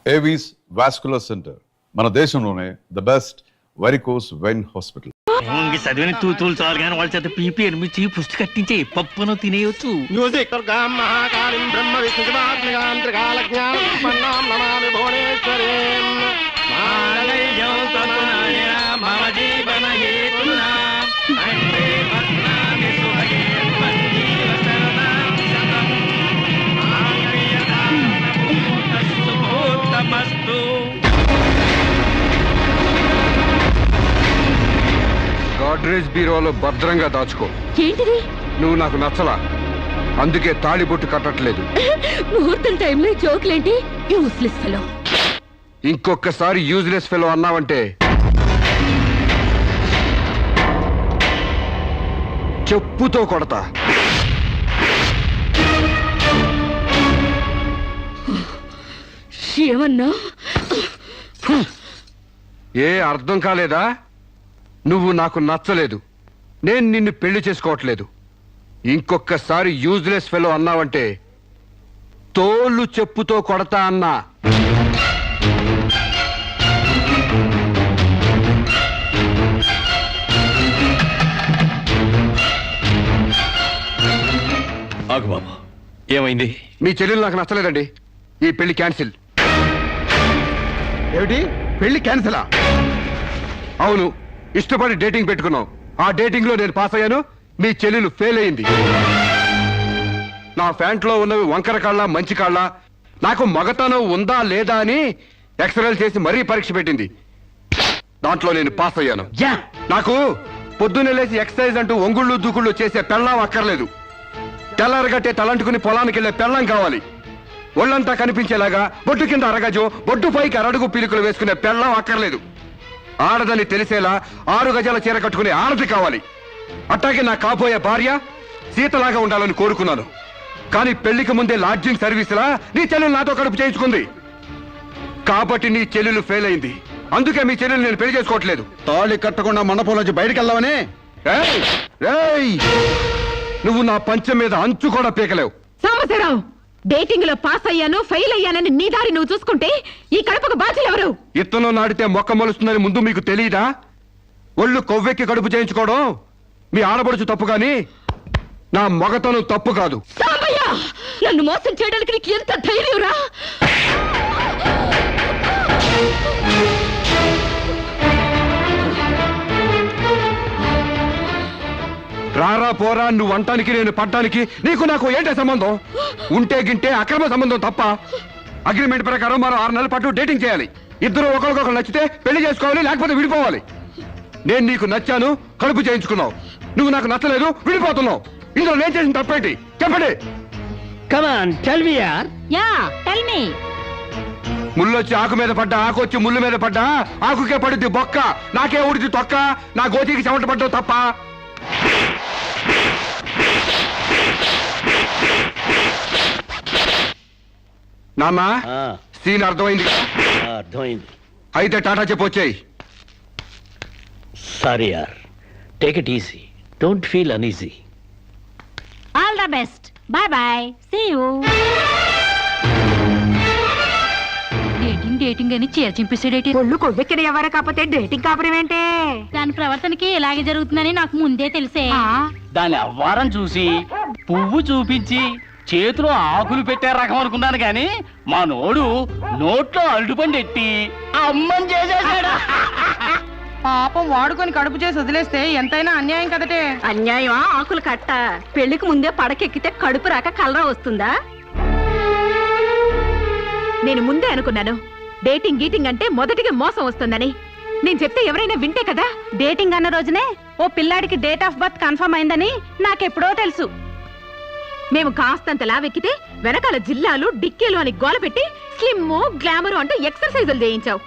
Avis vascular centre మన దేశంలోనే the best varicose vein hospital. చదివిన తూతులు చాలు కానీ వాళ్ళ చేత పీపీ ఎనిమిది పుష్టి కట్టించే పప్పును తినేయొచ్చు. మ్యూజిక్ మహాకాళిం బ్రహ్మ గాడ్రేజ్ బీరోలో భద్రంగా దాచుకో. ఏంటిది? నువ్వు నాకు నచ్చలా, అందుకే తాళిబొట్టు కట్టట్లేదు. ముహూర్తం టైంలో జోకులేంటి? Useless fellow. ఇంకొకసారి యూజ్లెస్ ఫెలో అన్నావంటే చెప్పుతో కొడతా. ఏమన్నా? ఏ అర్థం కాలేదా? నువ్వు నాకు నచ్చలేదు, నేను నిన్ను పెళ్లి చేసుకోవట్లేదు. ఇంకొకసారి యూజ్లెస్ ఫెలో అన్నావంటే తోలు చెప్పుతో కొడతా అన్నా. ఆగు బాబా, ఏమైంది? మీ చెల్లెలు నాకు నచ్చలేదండి, ఈ పెళ్లి క్యాన్సిల్. ఏమిటి పెళ్లి క్యాన్సిలా? అవును, ఇష్టపడి డేటింగ్ పెట్టుకున్నావు. ఆ డేటింగ్ లో నేను పాస్ అయ్యాను, మీ చెల్లెలు ఫెయిల్ అయింది. నా ఫ్యాంట్లో ఉన్నవి వంకర కాళ్ళ మంచి కాళ్ళ, నాకు మగతనం ఉందా లేదా అని ఎక్స్రేలు చేసి మరీ పరీక్ష పెట్టింది. దాంట్లో నేను పాస్ అయ్యాను. నాకు పొద్దున్నే లేచి ఎక్సర్సైజ్ అంటూ ఒంగుళ్ళు దూకుళ్ళు చేసే పెళ్ళాం అక్కర్లేదు. తెల్లారగట్టే తలంటుకుని పొలానికి వెళ్లే పెళ్ళం కావాలి. ఒళ్ళంతా కనిపించేలాగా బొడ్డు కింద అరగజో, బొడ్డు పైకి అరడుగు పీలికలు వేసుకునే పెళ్ళం అక్కర్లేదు. ఆడదని తెలిసేలా 6 గజాల చీర కట్టుకునే ఆడది కావాలి. అట్టాగే నా కాబోయే భార్య సీతలాగా ఉండాలని కోరుకున్నాను. కానీ పెళ్లికి ముందే లాడ్జింగ్ సర్వీసులా నీ చెల్లెలు నాతో కడుపు చేయించుకుంది. కాబట్టి నీ చెల్లెలు ఫెయిల్ అయింది. అందుకే మీ చెల్లెలు నేను పెళ్లి చేసుకోవట్లేదు. తాళి కట్టకుండా మండపం నుంచి బయటికి వెళ్దామని. నువ్వు నా పంచం మీద అంచు కూడా పీకలేవు. సాంబశివరావు, డేటింగ్ లో పాస్ అయ్యాను ఫెయిల్ అయ్యానని నీ దారి నువ్వు చూసుకుంటే ఈ కడపకు బాధ్యులు ఎవరు? ఇత్తనం నాడితే మొక్క మొలుస్తుందని ముందు మీకు తెలియదా? ఒళ్ళు కొవ్వెక్కి కడుపు చేయించుకోవడం మీ ఆడపడుచు తప్పు గాని నా మగతనం తప్పు కాదు. సాంబయ్య, నన్ను మోసం చేయడానికి నీకు ఎంత ధైర్యంరా? రారా పోరా, నువ్వు అంటానికి నేను పడ్డానికి నీకు నాకు ఏంటే సంబంధం? ఉంటే గింటే అక్రమ సంబంధం తప్ప. అగ్రిమెంట్ ప్రకారం మరో 6 నెలల పాటు డేటింగ్ చేయాలి. ఇద్దరు ఒకరికొకరు నచ్చితే పెళ్లి చేసుకోవాలి, లేకపోతే విడిపోవాలి. నేను నీకు నచ్చాను, కడుపు చేయించుకున్నావు. నువ్వు నాకు నచ్చలేదు, విడిపోతున్నావు. ఇందులో నేను చేసిన తప్పేంటి చెప్పండి. ముళ్ళొచ్చి ఆకు మీద పడ్డా, ఆకు వచ్చి ముళ్ళు మీద పడ్డా, ఆకుకే పడుద్ది బొక్క, నాకే ఊడిది తొక్క. నా గోతికి చెమట పడ్డావు తప్ప. నాన్నా, సీన్ అర్థమైంది? అర్థమైంది. అయితే టాటా చెప్పొచ్చాయి. సారీ యార్, take it easy, don't feel uneasy. All the best, bye bye, see you. Dating అని చీర చింపేసాడేటి? ఒళ్ళు కొవ్వెక్కిన ఎవరు కాకపోతే డేటింగ్ కాపురం ఏంటే? దాని ప్రవర్తనకి ఇలాగే జరుగుతుందని నాకు ముందే తెలిసే. దాని అవ్వారం చూసి పువ్వు చూపించి చేతిలో ఆకులు పెట్టే రకం అనుకున్నాను గాని మా నోడు నోట్లో అల్లుపండి ఎట్టి అమ్మని చేసేసాడు. పాపం వాడుకొని కడుపు చేసి వదిలేస్తే ఎంతైనా అన్యాయం కదటే. అన్యాయమా? ఆకులు కట్ట. పెళ్లికి ముందే పడకెక్కితే కడుపు రాక కలరా వస్తుందా? నేను ముందే అనుకున్నాను డేటింగ్ గీటింగ్ అంటే మొదటిగా మోసం వస్తుందని. నేను చెప్తే ఎవరైనా వింటే కదా. డేటింగ్ అన్న రోజునే ఓ పిల్లాడికి డేట్ ఆఫ్ బర్త్ కన్ఫర్మ్ అయిందని నాకెప్పుడో తెలుసు. మేము కాస్తంత లావెక్కితే వెనకాల జిల్లాలు డిక్కీలు అని గోల పెట్టి స్లిమ్ గ్లామర్ అంటూ ఎక్సర్సైజులు చేయించావు.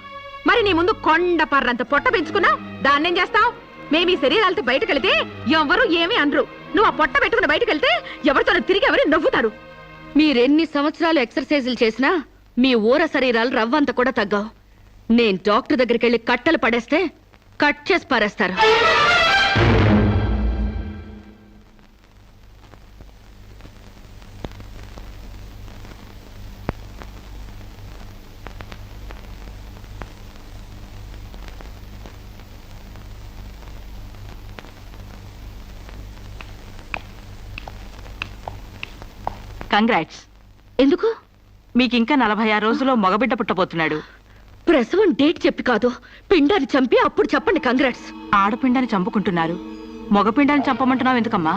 మరి నీ ముందు కొండ పర్రంత పొట్ట పెంచుకున్నావు, దాన్నేం చేస్తావు? మేము ఈ శరీరాలతో బయటకెళ్తే ఎవరు ఏమీ అనరు. నువ్వు ఆ పొట్ట పెట్టుకుని బయటకెళ్తే ఎవరితో తిరిగి ఎవరు నవ్వుతారు. మీరెన్ని సంవత్సరాలు ఎక్సర్సైజులు చేసినా మీ ఊర శరీరాలు రవ్వంత కూడా తగ్గావు. నేను డాక్టర్ దగ్గరికి వెళ్ళి కట్టలు పడేస్తే కట్ చేసి పారేస్తారు. కంగ్రాట్స్. ఎందుకు? మీకు ఇంకా 46 రోజుల్లో మగబిడ్డ పుట్టబోతున్నాడు. ప్రసవం డేట్ చెప్పి కాదు, పిండాన్ని చంపి అప్పుడు చెప్పండి కంగ్రాట్స్. ఆడపిండాన్ని చంపుకుంటున్నారు, మగపిండాన్ని చంపమంటున్నావు ఎందుకమ్మా?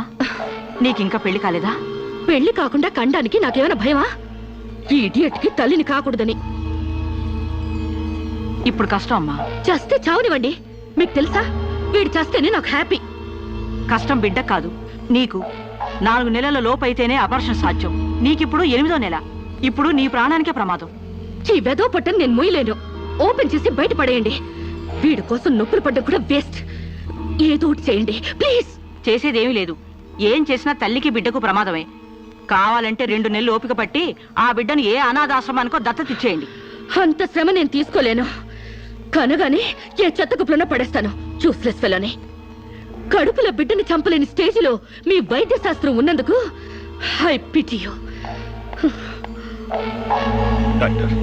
నీకింకా పెళ్లి కాలేదా? పెళ్లి కాకుండా కండానికి నాకేమైనా భయమా? ఈ ఇడియట్కి తల్లిని కాకూడదని. ఇప్పుడు కష్టం అమ్మా. చస్తే చావునివ్వండి. మీకు తెలుసా, వీడు చస్తేనే నాకు హ్యాపీ. కష్టం బిడ్డ కాదు నీకు. 4 నెలల లోపైతేనే అపర్షన్ సాధ్యం. నీకిప్పుడు 8వ నెల. ఇప్పుడు నీ ప్రాణానికే ప్రమాదం. ఈ వెదో పట్టని నేను మొయ్యలేను. ఓపెన్ చేసి బయట పడేయండి. వీడి కోసం నొప్పులు పడ్డం కూడా వేస్ట్. ఏదో ఒకటి చేయండి ప్లీజ్. చేసేదేమీ లేదు. ఏం చేసినా తల్లికి బిడ్డకు ప్రమాదమే. కావాలంటే 2 నెలలు ఓపిక పట్టి ఆ బిడ్డను ఏ అనాథాశ్రమానికో దత్తతిచ్చేయండి. అంత శ్రమ నేను తీసుకోలేను. కనగానే ఏ చెత్త కుప్పలోనే పడేస్తాను. చూస్లెస్ ఫెలోని. కడుపులో బిడ్డని చంపలేని స్టేజిలో మీ వైద్య శాస్త్రం ఉన్నందుకు ఐ పిటి యు. డాక్టర్,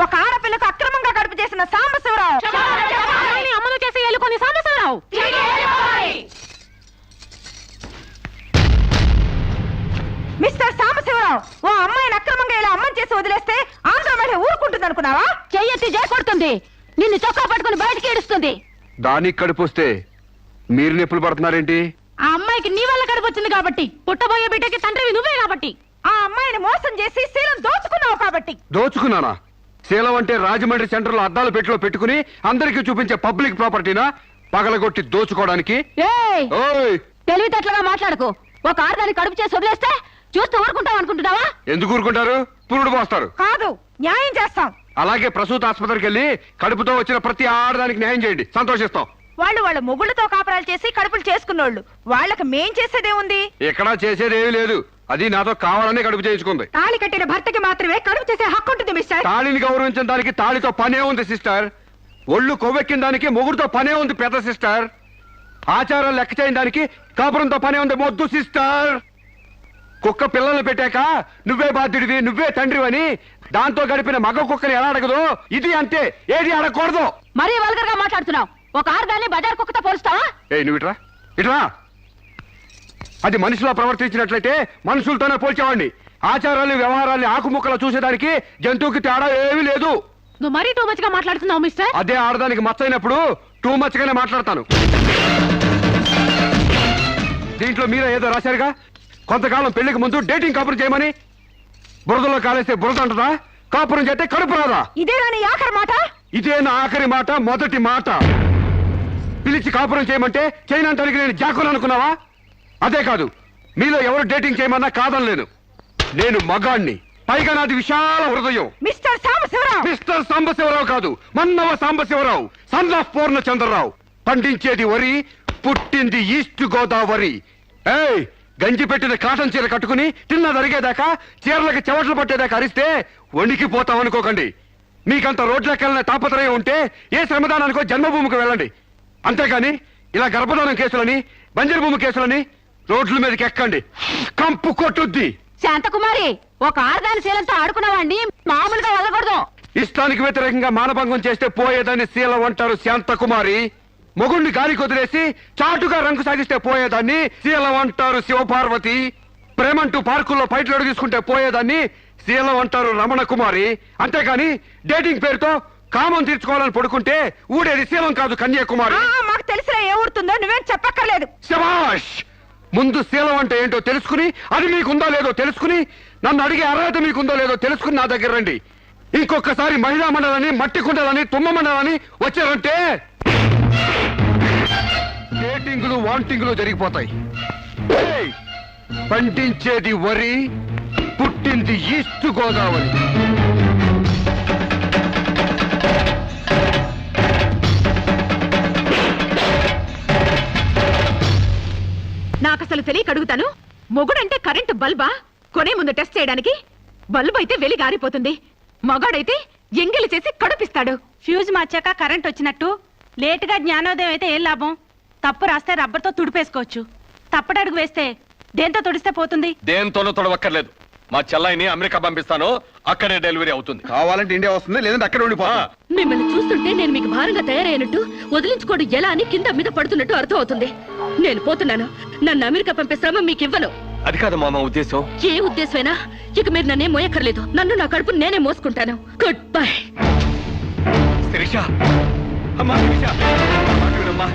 ఒక ఆడపిల్లకు అక్రమంగా కడుపు చేసిన సాంబశివరావు, అమ్మను చేసి ఎలుకొని సాంబశివరావు. మిస్టర్ సాంబశివరావు, ఓ అమ్మాయిని అక్రమంగా ఇలా అమ్మని చేసి వదిలేస్తే ఆంధ్ర మహిళ ఊరుకుంటుంది అనుకున్నావా? చెయ్యెత్తి చేకొడుతుంది. నిన్ను చొక్కా పట్టుకుని బయటికి ఏడుస్తుంది. దానికి కడుపు వస్తే మీరు నొప్పులు పడుతున్నారేంటి? ఆ అమ్మాయికి నీ వల్ల కడుపు వచ్చింది కాబట్టి, పుట్టబోయే బిడ్డకి తండ్రివి నువ్వే కాబట్టి. ఆ అమ్మాయిని మోసం చేసి శీలం దోచుకున్నావు కాబట్టి. దోచుకున్నానా? శీలం అంటే రాజమండ్రి సెంటర్ లో అద్దాల పెట్టిలో పెట్టుకుని అందరికీ చూపించే పబ్లిక్ ప్రాపర్టీనా పగలగొట్టి దోచుకోవడానికి? ఏయ్, ఓయ్, తెలివితేటలుగా మాట్లాడుకో. ఒక ఆడదాన్ని కడుపు చేసి వదిలేస్తే చూస్తూ ఊరుకుంటావు అనుకుంటున్నావా? ఎందుకు ఊరుకుంటారు? పురుడు పోస్తారు. కాదు, న్యాయం చేస్తాం. అలాగే ప్రసూత ఆసుపత్రికి వెళ్ళి కడుపుతో వచ్చిన ప్రతి ఆడదానికి న్యాయం చేయండి, సంతోషిస్తాం. వాళ్ళ మొగుళ్ళతో కాపురాలు చేసి కడుపులు చేసుకున్నోళ్ళు, వాళ్ళకి మేం చేసేదేముంది? ఎక్కడా చేసేదేమీ లేదు. అది నాతో కావాలని కడుపు చేయించుకుంది. తాళి కట్టిన భర్తకి మాత్రమే కడుపు చేసే హక్కు ఉంటుంది మిస్టర్. తాళిని గౌరవించిన దానికి తాళితో పనే ఉంది సిస్టర్. ఒళ్ళు కొవ్వెక్కిన దానికి మొగుడుతో పనే ఉంది పెద్ద సిస్టర్. ఆచారాలు లెక్క చేయని దానికి కాపురంతో పనే ఉంది మొద్దు సిస్టర్. కుక్క పిల్లలు పెట్టాక నువ్వే బాధ్యుడివి, నువ్వే తండ్రివని దాంతో గడిపిన మగ కుక్కని ఎలా అడగదు, ఇది అంతే. ఏది అడగకూడదు. మరీ వల్గర్ గా మాట్లాడుతున్నావు. ఒక ఆడదాన్ని బజార్ కుక్కతో పోలుస్తావా? నువ్వు ఇట్రా ఇట్రా. అది మనిషిలో ప్రవర్తించినట్లయితే మనుషులతోనే పోల్చేవాడిని. ఆచారాలు వ్యవహారాన్ని ఆకుముక్కలు చూసేదానికి జంతువుకి తేడా ఏమీ లేదు. నువ్వు మరీ టూ మచ్ గా మాట్లాడుతున్నావు మిస్టర్. అదే ఆడదానికి మచ్చైనప్పుడు టూ మచ్ గానే మాట్లాడతాను. దీంట్లో మీరే ఏదో రాశారుగా, కొంతకాలం పెళ్లికి ముందు డేటింగ్ కాపురం చేయమని. బురదలో కాలేస్తే బురద అంటదా? కాపురం చేస్తే కడుపు రాదా? ఇదేనా నీ ఆఖరి మాట? ఇదే నా ఆఖరి మాట, మొదటి మాట. పిలిచి కాపురం చేయమంటే చేయనంటానికి నేను జాకులు అనుకున్నావా? అదే కాదు, మీలో ఎవరు డేటింగ్ చేయమన్నా కాదనలేను. నేను మగాణ్ణి, పైగా నాది విశాల హృదయం. మిస్టర్ సాంబశివరావు. మిస్టర్ సాంబశివరావు కాదు, మన్నవ సాంబశివరావు, సన్ ఆఫ్ పూర్ణచంద్రరావు. పండించేది వరి, పుట్టింది ఈస్ట్ గోదావరి. ఏయ్, గంజి పెట్టిన కాటన్ చీర కట్టుకుని తిన్న జరిగేదాకా చీరలకు చెవట్లు పట్టేదాకా అరిస్తే వణికిపోతాం అనుకోకండి. మీకంత రోడ్లకెళ్ళిన తాపత్రయం ఉంటే ఏ శ్రమదానానికో జన్మభూమికి వెళ్ళండి. అంతేగాని ఇలా గర్భధానం కేసులని, బంజరు భూమి కేసులని రోడ్ల మీదకి ఎక్కండి, కంపు కొట్టుద్ది. శాంతకుమారి, ఒక ఆడదాని శీలంతో ఆడుకున్నావాడిని మామూలుగా వదలకూడదు. ఇష్టానికి వ్యతిరేకంగా మానభంగం చేస్తే పోయేదాన్ని శీలం అంటారు శాంతకుమారి. మొగుణ్ణి గాలి కొదిలేసి చాటుగా రంగు సాగిస్తే పోయేదాన్ని శీలం అంటారు శివపార్వతి. ప్రేమంటూ పార్కుల్లో పైట్లోడు తీసుకుంటే పోయేదాన్ని శీలం అంటారు రమణ కుమారి. అంతేగాని డేటింగ్ పేరుతో కామం తీర్చుకోవాలని పడుకుంటే ఊడేది శీలం కాదు కన్యాకుమారి. మాకు తెలిసిన ఏ ఊరుతుందో నువ్వేం చెప్పక్కర్లేదు. శభాష్! ముందు శీలం అంటే ఏంటో తెలుసుకుని, అది మీకుందో లేదో తెలుసుకుని, నన్ను అడిగే అర్హత మీకుందో లేదో తెలుసుకుని నా దగ్గర రండి. ఇంకొకసారి మహిళా మండలని, మట్టి కుండలని, తుమ్మ మండలని వచ్చారంటే డేటింగులు వాంటింగులు జరిగిపోతాయి. ఏయ్! పండించేది వరి, పుట్టింది ఈస్ట్ గోదావరి. నాకు అసలు తెలియక అడుగుతాను, మొగుడంటే కరెంటు బల్బా? కొనే ముందు టెస్ట్ చేయడానికి? బల్బు అయితే వెలి గారిపోతుంది, మగాడైతే ఎంగిలి చేసి కడుపిస్తాడు. ఫ్యూజ్ మార్చాక కరెంట్ వచ్చినట్టు లేటుగా జ్ఞానోదయం అయితే ఏం లాభం? తప్పు రాస్తే రబ్బర్తో తుడిపేసుకోవచ్చు, తప్పటడుగు వేస్తే దేంతో తుడిస్తే పోతుంది? దేంతోనూ తొడవక్కర్లేదు. మా చెల్లాయిని అమెరికా పంపిస్తాను, అక్కడే డెలివరీ అవుతుంది. కావాలంటే ఇండియా వస్తుంది, లేదంటే అక్కడ ఉండిపోతా. మిమ్మల్ని చూస్తుంటే నేను మీకు భారంగా తయారైనట్టు, వదిలించుకోవడం ఎలా అని కింద మీద పడుతున్నట్టు అర్థం అవుతుంది. నేను పోతున్నాను. నన్ను అమెరికా పంపే శ్రమ మీకు ఇవ్వను. అది కాదు మా ఉద్దేశం. ఏ ఉద్దేశమైనా ఇక మీరు నన్నే మోయక్కర్లేదు. నన్ను నా కడుపు నేనే మోసుకుంటాను. Good bye. శిరీష, అమ్మా శిరీష, నా మాట వినమ్మా.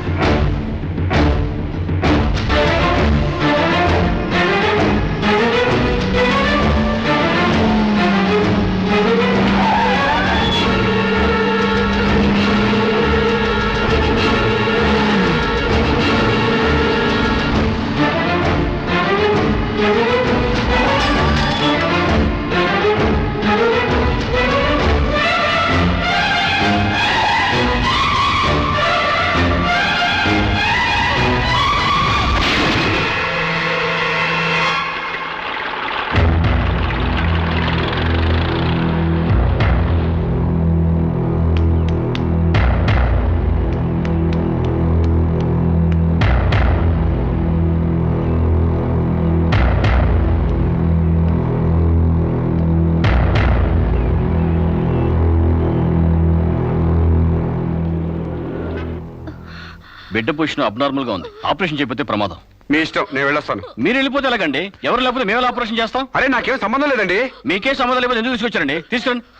బిడ్డ పొజిషన్ అబ్నార్మల్ గా ఉంది, ఆపరేషన్ చేయకపోతే ప్రమాదం. మీ ఇష్టం, నేను వెళ్ళొస్తాను. మీరు వెళ్ళిపోతే ఎలాగండి? ఎవరు లేకపోతే మేము ఎలా ఆపరేషన్ చేస్తాం? అరే నాకేం సంబంధం లేదండి. మీకే సంబంధం లేకపోతే ఎందుకు తీసుకొచ్చారండి?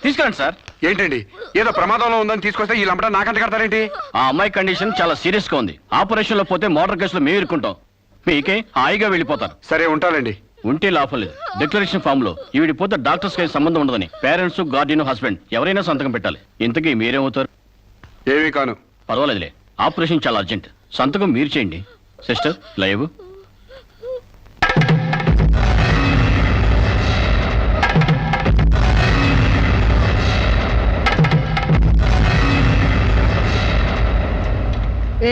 తీసుకురండి సార్. ఏంటండి ఏదో ప్రమాదంలో ఉందని తీసుకొస్తే ఈ లంపట నాకంట కడతారేంటి? ఆ అమ్మాయి కండిషన్ చాలా సీరియస్ గా ఉంది, ఆపరేషన్ లో పోతే మోటార్ కేసులో మేము ఇరుక్కుంటాం. మీకే హాయిగా వెళ్ళిపోతారు. సరే ఉంటానండి. ఉంటే లాభం లేదు. డిక్లరేషన్ ఫామ్ లో ఈవిడి పోతే డాక్టర్స్ కి సంబంధం ఉండదని పేరెంట్స్, గార్డియన్, హస్బెండ్ ఎవరైనా సంతకం పెట్టాలి. ఇంతకీ మీరేమవుతారు? ఏమీ కాను. పర్వాలేదులే, ఆపరేషన్ చాలా అర్జెంట్. సంతకం మీరు చేయండి. Sister live.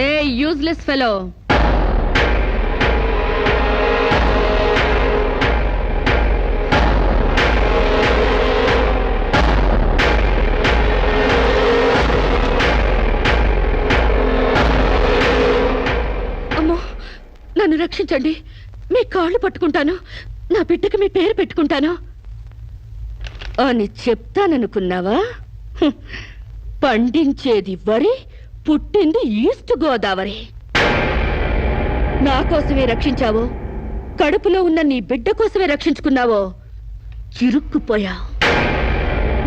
ఏ యూజ్లెస్ ఫెలో, అమ్మో నన్ను రక్షించండి. మీ కాళ్ళు పట్టుకుంటాను, నా బిడ్డకి మీ పేరు పెట్టుకుంటాను అని చెప్తాననుకున్నావా? హ్మ్. పండించేది వరి, పుట్టింది ఈస్ట్ గోదావరి. నా కోసమే రక్షించావో, కడుపులో ఉన్న నీ బిడ్డ కోసమే రక్షించుకున్నావో చిరుక్కుపోయా.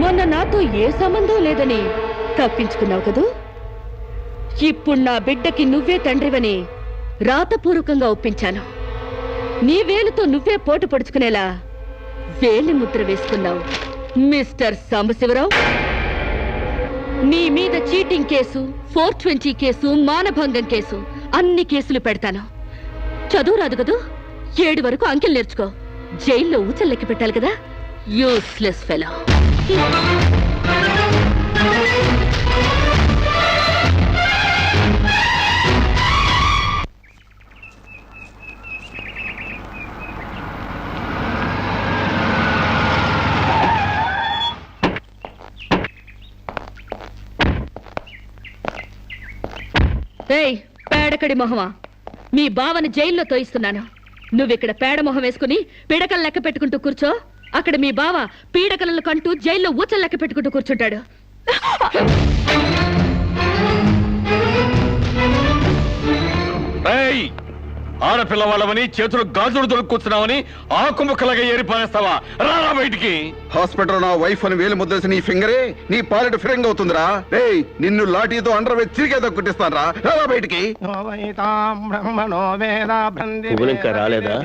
మొన్న నాతో ఏ సంబంధం లేదని తప్పించుకున్నావు కదూ. ఇప్పుడు నా బిడ్డకి నువ్వే తండ్రివని రాతపూర్వకంగా ఒప్పించాను. నీ వేలుతో నువ్వే పోటు పొడుచుకునేలా వేలి ముద్ర వేసుకున్నావు మిస్టర్ సాంబశివరావు. నీ మీద చీటింగ్ కేసు, 420 కేసు, మానభంగం కేసు, అన్ని కేసులు పెడతాను. చదువు రాదు కదూ, 7 వరకు అంకెలు నేర్చుకో. జైల్లో ఊచల్లెక్కి పెట్టాలి కదా. Useless fellow. ఏయ్ పేడకడి మొహమా, మీ బావని జైల్లో తోయిస్తున్నాను. నువ్విక్కడ పేడ మొహం వేసుకుని పీడకలు లెక్క పెట్టుకుంటూ కూర్చో. అక్కడ మీ బావ పీడకలను కంటూ జైల్లో ఊచలు లెక్క పెట్టుకుంటూ కూర్చుంటాడు. ఆడపిల్లవాళ్ళమని చేతులు గాజులు దొరుకుతున్నావని ఆకుముక్కలాగా ఏరిపారేస్తావా? రారా బయటికి. హాస్పిటల్ నా వైఫ్ అని వేలు ముద్రేసి నీ ఫింగరే నీ పాలెట్ ఫిరంగ్ అవుతుందిరా. ఏయ్ నిన్ను లాఠీతో అండర్ వేసి తిరిగేదో కుట్టిస్తాను రా. రారా బయటికి.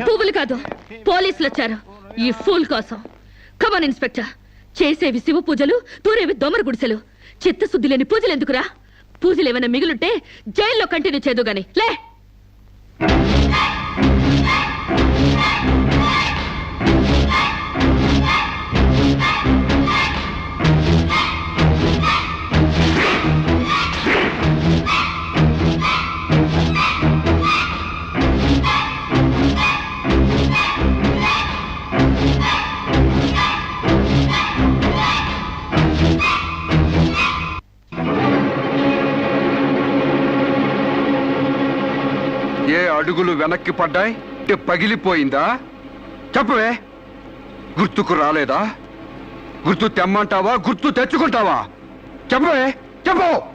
పువ్వులు కాదు, పోలీసులు వచ్చారు ఈ ఫూల్ కోసం. Come on inspector. చేసేవి శివ పూజలు, తూరేవి దొమర గుడిసెలు. చిత్తశుద్ధి లేని పూజలు ఎందుకురా? పూజలు ఏమైనా మిగులుంటే జైల్లో కంటిన్యూ చేదు గాని లే. అడుగులు వెనక్కి పడ్డాయి అంటే పగిలిపోయిందా? చెప్పవే, గుర్తుకు రాలేదా? గుర్తు తెమ్మంటావా, గుర్తు తెచ్చుకుంటావా? చెప్పవే, చెప్పు.